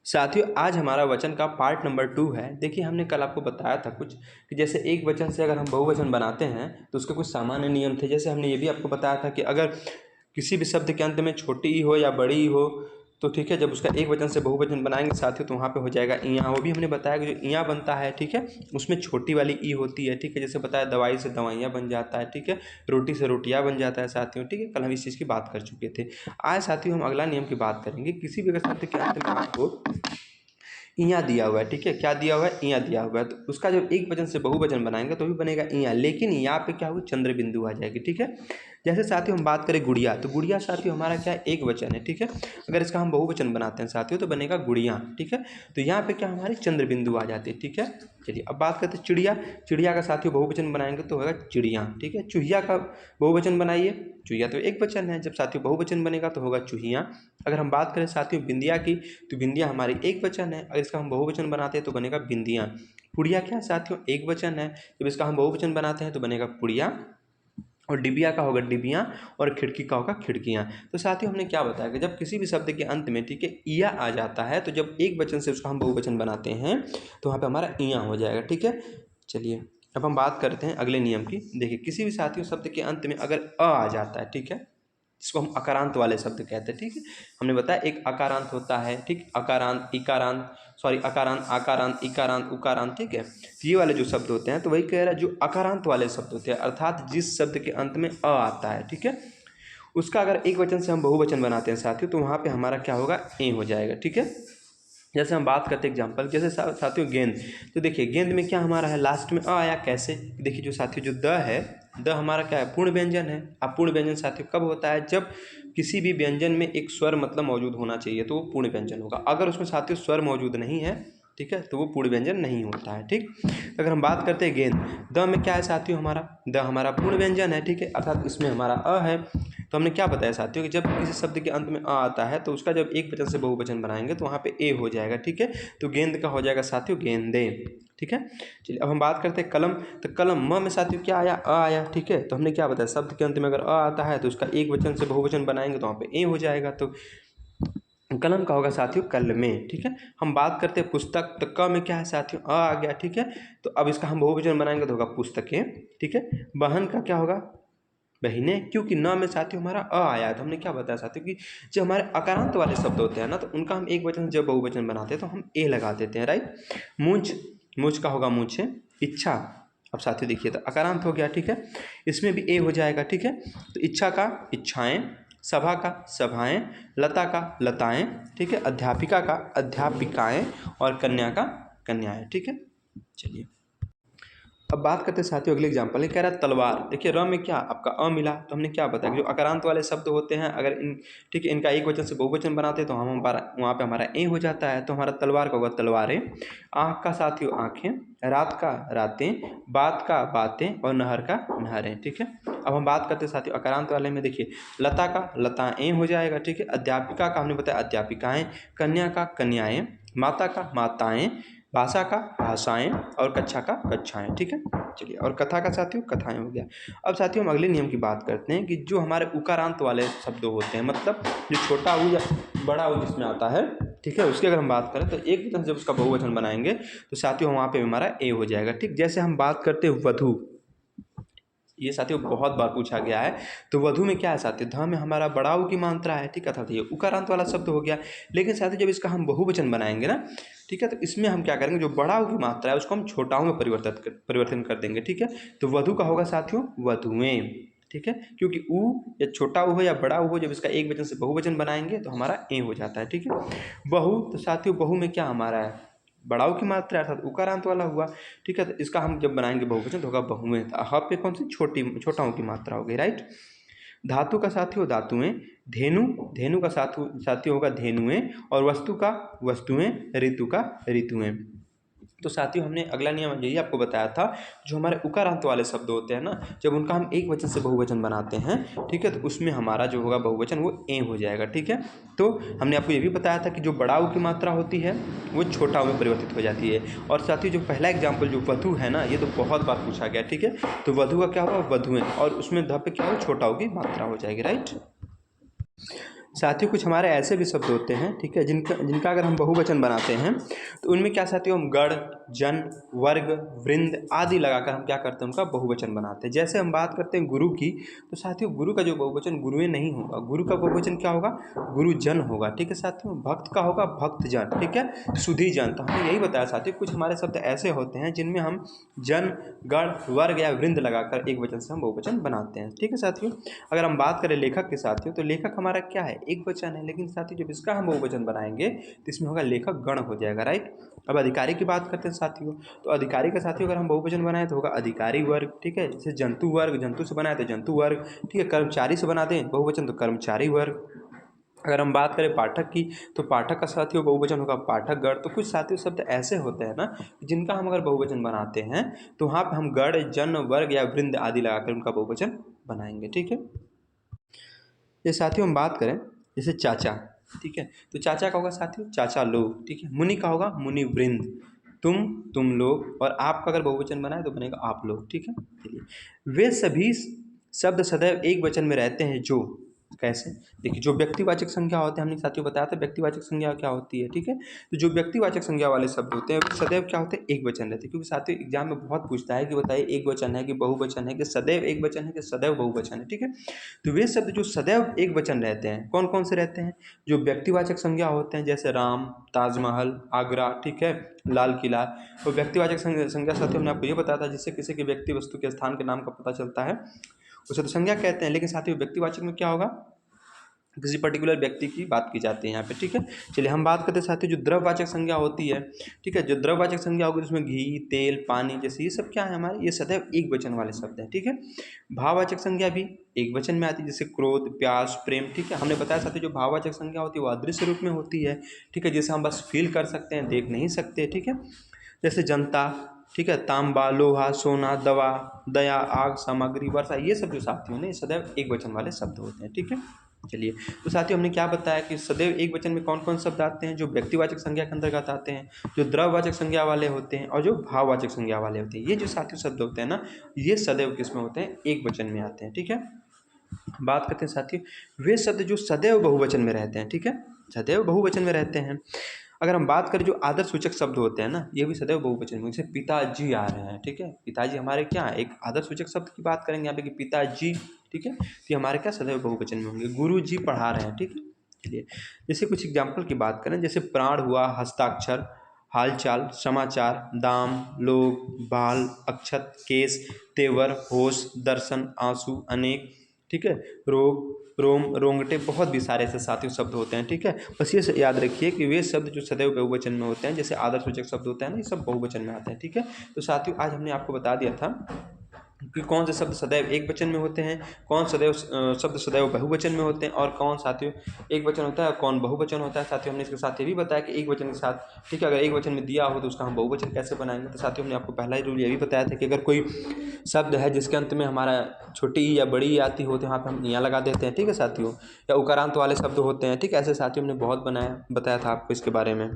साथियों आज हमारा वचन का पार्ट नंबर 2 है। देखिए हमने कल आपको बताया था कुछ कि जैसे एक वचन से अगर हम बहुवचन बनाते हैं तो उसके कुछ सामान्य नियम थे। जैसे हमने ये भी आपको बताया था कि अगर किसी भी शब्द के अंत में छोटी ई हो या बड़ी ई हो तो ठीक है, जब उसका एक वचन से बहुवचन बनाएंगे साथियों तो वहाँ पे हो जाएगा इयाँ। वो भी हमने बताया कि जो इयाँ बनता है ठीक है, उसमें छोटी वाली ई होती है ठीक है। जैसे बताया दवाई से दवाइयाँ बन जाता है ठीक है, रोटी से रोटियाँ बन जाता है साथियों ठीक है। कल हम इस चीज़ की बात कर चुके थे। आज साथियों हम अगला नियम की बात करेंगे। किसी भी अगर शब्द के अंत में आपको इयाँ दिया हुआ है ठीक है, क्या दिया हुआ है, इयाँ दिया हुआ है, तो उसका जब एक वचन से बहुवचन बनाएंगे तो भी बनेगा इयाँ, लेकिन यहाँ पे क्या होगा, चंद्र बिंदु आ जाएगी ठीक है। जैसे साथियों हम बात करें गुड़िया, तो गुड़िया साथियों हमारा क्या है, एक वचन है ठीक है। अगर इसका हम बहुवचन बनाते हैं साथियों तो बनेगा गुड़िया ठीक है। तो यहाँ पे क्या हमारी चंद्र बिंदु आ जाती है ठीक है। चलिए अब बात करते हैं चिड़िया। चिड़िया का साथियों बहुवचन बनाएंगे तो होगा चिड़िया ठीक है। चूहिया का बहुवचन बनाइए, चूहिया तो एक वचन है, जब साथियों बहुवचन बनेगा तो होगा चूहिया। अगर हम बात करें साथियों बिंदिया की, तो बिंदिया हमारी एक वचन है, अगर इसका हम बहुवचन बनाते हैं तो बनेगा बिंदिया। पुड़िया क्या है साथियों, एक वचन है, जब इसका हम बहुवचन बनाते हैं तो बनेगा पुड़िया। और डिबिया का होगा डिबियाँ, और खिड़की का होगा खिड़कियाँ। तो साथियों हमने क्या बताया कि जब किसी भी शब्द के अंत में ठीक है इया आ जाता है तो जब एक वचन से उसका हम बहुवचन बनाते हैं तो वहाँ पे हमारा इया हो जाएगा ठीक है। चलिए अब हम बात करते हैं अगले नियम की। देखिए किसी भी साथियों शब्द के अंत में अगर अ आ जाता है ठीक है, जिसको हम अकारांत वाले शब्द कहते हैं ठीक है। हमने बताया एक अकारांत होता है ठीक, अकारांत इकारांत अकारांत आकारांत इकारांत उकारांत ठीक है। तो ये वाले जो शब्द होते हैं तो वही कह रहा है जो अकारांत वाले शब्द होते हैं, अर्थात जिस शब्द के अंत में अ आता है ठीक है, उसका अगर एक वचन से हम बहुवचन बनाते हैं साथियों तो वहाँ पे हमारा क्या होगा, ए हो जाएगा ठीक है। जैसे हम बात करते हैं एग्जाम्पल, जैसे साथियों गेंद, तो देखिए गेंद में क्या हमारा है, लास्ट में अ आया, कैसे, देखिए जो साथियों जो द है, द हमारा क्या है, पूर्ण व्यंजन है। अब पूर्ण व्यंजन साथियों कब होता है, जब किसी भी व्यंजन में एक स्वर मतलब मौजूद होना चाहिए तो वो पूर्ण व्यंजन होगा। अगर उसमें साथियों स्वर मौजूद नहीं है ठीक है तो वो पूर्ण व्यंजन नहीं होता है ठीक। तो अगर हम बात करते हैं गेंद, द में क्या है साथियों, हमारा द हमारा पूर्ण व्यंजन है ठीक है, अर्थात इसमें हमारा अ है। तो हमने क्या बताया साथियों कि जब किसी शब्द के अंत में अ आता है तो उसका जब एक वचन से बहुवचन बनाएंगे तो वहाँ पे ए हो जाएगा ठीक है। तो गेंद का हो जाएगा साथियों गेंदे ठीक है। चलिए अब हम बात करते हैं कलम, तो कलम म में साथियों क्या आया, अ आया ठीक है। तो हमने क्या बताया, शब्द के अंत में अगर अ आता है तो उसका एक वचन से बहुवचन बनाएंगे तो वहाँ पे ए हो जाएगा। तो कलम का होगा साथियों कलमे ठीक है। हम बात करते हैं पुस्तक, तो क में क्या है साथियों, अ आ गया ठीक है। तो अब इसका हम बहुवचन बनाएंगे तो होगा पुस्तकें ठीक है। बहन का क्या होगा, बहिने, क्योंकि न में साथियों हमारा अ आया है। तो हमने क्या बताया साथियों कि जो हमारे अकारांत वाले शब्द होते हैं ना तो उनका हम एक वचन जब बहुवचन बनाते हैं तो हम ए लगा देते हैं राइट। मूंछ, मूंछ का होगा मूंछे। इच्छा, अब साथियों देखिए तो अकारांत हो गया ठीक है, इसमें भी ए हो जाएगा ठीक है। तो इच्छा का इच्छाएं, सभा का सभाएं, लता का लताएं ठीक है, अध्यापिका का अध्यापिकाएं, और कन्या का कन्याएं ठीक है। चलिए अब बात करते हैं साथियों अगले एग्जाम्पल है, कह रहा है तलवार। देखिए र में क्या आपका अ मिला, तो हमने क्या बताया कि जो अकारांत वाले शब्द होते हैं अगर इन ठीक है इनका एक वचन से बहुवचन बनाते हैं तो हम हमारा वहाँ पे हमारा ए हो जाता है। तो हमारा तलवार का होगा तलवारें। आँख का साथियों आँखें, रात का रातें, बात का बातें, और नहर का नहरें ठीक है। अब हम बात करते हैं साथियों अकारांत वाले में, देखिए लता का लताएं हो जाएगा ठीक है, अध्यापिका का हमने बताया अध्यापिकाएं, कन्या का कन्याएं, माता का माताएं, भाषा का भाषाएं, और कक्षा का कक्षाएं ठीक है। चलिए और कथा का साथियों कथाएं हो गया। अब साथियों हम अगले नियम की बात करते हैं कि जो हमारे उकारांत वाले शब्द होते हैं, मतलब जो छोटा ऊ या बड़ा ऊ जिसमें आता है ठीक है, उसकी अगर हम बात करें तो एक वचन जब उसका बहुवचन बनाएंगे तो साथियों वहाँ पे हमारा ए हो जाएगा ठीक। जैसे हम बात करते हैं वधु, ये साथियों बहुत बार पूछा गया है। तो वधु में क्या है साथियों, ध में हमारा बड़ा ऊ की मात्रा है ठीक है, अर्थात ये उकारांत वाला शब्द हो गया। लेकिन साथियों जब इसका हम बहुवचन बनाएंगे ना ठीक है, तो इसमें हम क्या करेंगे, जो बड़ा ऊ की मात्रा है उसको हम छोटा ऊ में परिवर्तन कर देंगे ठीक है। तो वधु का होगा साथियों वधुएं ठीक है, क्योंकि ऊ या छोटा ऊ हो या बड़ा ऊ हो जब इसका एक वचन से बहुवचन बनाएंगे तो हमारा ए हो जाता है ठीक है। बहु, तो साथियों बहु में क्या हमारा है, बड़ाऊ की मात्रा अर्थात उकारांत वाला हुआ ठीक है। तो इसका हम जब बनाएंगे बहुवचन तो होगा बहुएं। ह पे कौन सी छोटाऊ की मात्रा हो गई राइट। धातु का साथियों धातुएं, धेनु, धेनु का साथियों होगा धेनुएं, और वस्तु का वस्तुएं, ऋतु का ऋतुएं। तो साथियों हमने अगला नियम यही आपको बताया था, जो हमारे उकारांत वाले शब्द होते हैं ना जब उनका हम एक वचन से बहुवचन बनाते हैं ठीक है, तो उसमें हमारा जो होगा बहुवचन वो ए हो जाएगा ठीक है। तो हमने आपको ये भी बताया था कि जो बड़ा ऊ की मात्रा होती है वो छोटा ऊ में परिवर्तित हो जाती है। और साथियों जो पहला एग्जाम्पल जो वधु है ना, ये तो बहुत बार पूछा गया ठीक है। तो वधु का क्या होगा वधुएं, और उसमें ध पे क्या हो छोटा ऊ की मात्रा हो जाएगी राइट। साथियों कुछ हमारे ऐसे भी शब्द होते हैं, ठीक है, जिनका अगर हम बहुवचन बनाते हैं तो उनमें क्या साथियों, हम गण, जन, वर्ग, वृंद आदि लगाकर हम क्या करते हैं, उनका बहुवचन बनाते हैं। जैसे हम बात करते हैं गुरु की, तो साथियों गुरु का जो बहुवचन गुरुएं नहीं होगा, गुरु का बहुवचन क्या होगा, गुरुजन होगा, ठीक है साथियों। भक्त का होगा भक्तजन, ठीक है, सुधीजन। तो हमने यही बताया साथियों, कुछ हमारे शब्द ऐसे होते हैं जिनमें हम जन, गण, वर्ग या वृंद लगाकर एक वचन से हम बहुवचन बनाते हैं, ठीक है साथियों। अगर हम बात करें लेखक के साथियों, तो लेखक हमारा क्या है, एक वचन है, लेकिन साथियों जब इसका हम बहुवचन बनाएंगे तो इसमें होगा लेखक गण हो जाएगा, राइट। अब अधिकारी की बात करते हैं साथियों, तो अधिकारी का साथियों अगर हम बहुवचन बनाएं तो होगा अधिकारी वर्ग, ठीक है। जैसे जंतु वर्ग, जंतु से बनाए तो जंतु वर्ग, ठीक है। कर्मचारी से बना दें बहुवचन तो कर्मचारी वर्ग। अगर हम बात करें पाठक की, तो पाठक का साथियों बहुवचन होगा पाठक गण। तो कुछ साथियों शब्द ऐसे होते हैं ना, जिनका हम अगर बहुवचन बनाते हैं तो वहाँ पर हम गण, जन, वर्ग या वृंद आदि लगाकर उनका बहुवचन बनाएंगे, ठीक है। ये साथियों हम बात करें जैसे चाचा, ठीक है, तो चाचा का होगा साथियों चाचा लोग, ठीक है। मुनि का होगा मुनि वृंद, तुम लोग, और आपका अगर बहुवचन बनाए तो बनेगा आप लोग, ठीक है। चलिए, वे सभी शब्द सदैव एक वचन में रहते हैं जो, कैसे, देखिए जो व्यक्तिवाचक संज्ञा होते हैं, हमने साथियों बताया था व्यक्तिवाचक संज्ञा क्या होती है, ठीक है। तो जो व्यक्तिवाचक संज्ञा वाले शब्द होते हैं सदैव क्या होते हैं, एक वचन रहते हैं। क्योंकि साथियों एग्जाम में बहुत पूछता है कि बताइए एक वचन है कि बहुवचन है, कि सदैव एक वचन है कि सदैव बहुवचन है, ठीक है। तो वे शब्द जो सदैव एक वचन रहते हैं कौन कौन से रहते हैं, जो व्यक्तिवाचक संज्ञा होते हैं, जैसे राम, ताजमहल, आगरा, ठीक है, लाल किला। तो व्यक्तिवाचक संज्ञा साथियों हमने आपको ये बताया था, जिससे किसी के व्यक्ति वस्तु के स्थान के नाम का पता चलता है, उसे तो संज्ञा कहते हैं। लेकिन साथियों व्यक्तिवाचक में क्या होगा, किसी पर्टिकुलर व्यक्ति की बात की जाती है यहाँ पे, ठीक है। चलिए हम बात करते हैं साथियों जो द्रववाचक संज्ञा होती है, ठीक है। जो द्रववाचक संज्ञा होगी उसमें घी, तेल, पानी जैसे ये सब क्या है हमारे, ये सदैव एक वचन वाले शब्द हैं, ठीक है। भाववाचक संज्ञा भी एक वचन में आती है, जैसे क्रोध, प्यास, प्रेम, ठीक है। हमने बताया साथियों जो भाववाचक संज्ञा होती है वो अदृश्य रूप में होती है, ठीक है, जैसे हम बस फील कर सकते हैं, देख नहीं सकते, ठीक है। जैसे जनता, ठीक है, तांबा, लोहा, सोना, दवा, दया, आग, सामग्री, वर्षा, ये सब जो साथियों ने सदैव एक वचन वाले शब्द होते हैं, ठीक है। चलिए, तो साथियों हमने क्या बताया कि सदैव एक वचन में कौन कौन शब्द आते हैं, जो व्यक्तिवाचक संज्ञा के अंतर्गत आते हैं, जो द्रववाचक संज्ञा वाले होते हैं, और जो भाववाचक संज्ञा वाले होते हैं। ये जो साथियों शब्द होते हैं ना, ये सदैव किसमें होते हैं, एक वचन में आते हैं, ठीक है। बात करते हैं साथियों वे शब्द जो सदैव बहुवचन में रहते हैं, ठीक है, सदैव बहुवचन में रहते हैं। अगर हम बात करें जो आदर्श सूचक शब्द होते हैं ना, ये भी सदैव बहुवचन में, जैसे पिताजी आ रहे हैं, ठीक है, पिताजी हमारे क्या है, एक आदर्श सूचक शब्द की बात करेंगे यहाँ पे कि पिताजी, ठीक है, तो ये हमारे क्या सदैव बहुवचन में होंगे। गुरु जी पढ़ा रहे हैं, ठीक है। चलिए, जैसे कुछ एग्जाम्पल की बात करें, जैसे प्राण हुआ, हस्ताक्षर, हालचाल, समाचार, दाम, लोग, बाल, अक्षत, केस, तेवर, होश, दर्शन, आंसू, अनेक, ठीक है, रोग, रोम, रोंगटे, बहुत भी सारे ऐसे साथियों शब्द होते हैं, ठीक है। बस ये याद रखिए कि वे शब्द जो सदैव बहुवचन में होते हैं, जैसे आदर्शसूचक शब्द होते हैं ना, ये सब बहुवचन में आते हैं, ठीक है। तो साथियों आज हमने आपको बता दिया था कि कौन से शब्द सदैव एक वचन में होते हैं, कौन सदैव शब्द सदैव बहुवचन में होते हैं, और कौन साथियों एक वचन होता है और कौन बहुवचन होता है। साथियों हमने इसके साथ ये भी बताया कि एक वचन के साथ, ठीक है, अगर एक वचन में दिया हो तो उसका हम बहुवचन कैसे बनाएंगे। तो साथियों हमने आपको पहला ही रूल ये भी बताया था कि अगर कोई शब्द है जिसके अंत में हमारा छोटी ई या बड़ी ई आती हो तो वहाँ पर हम यहाँ लगा देते हैं, ठीक है साथियों, या उकारांत वाले शब्द होते हैं, ठीक है। ऐसे साथियों हमने बहुत बताया था आपको इसके बारे में।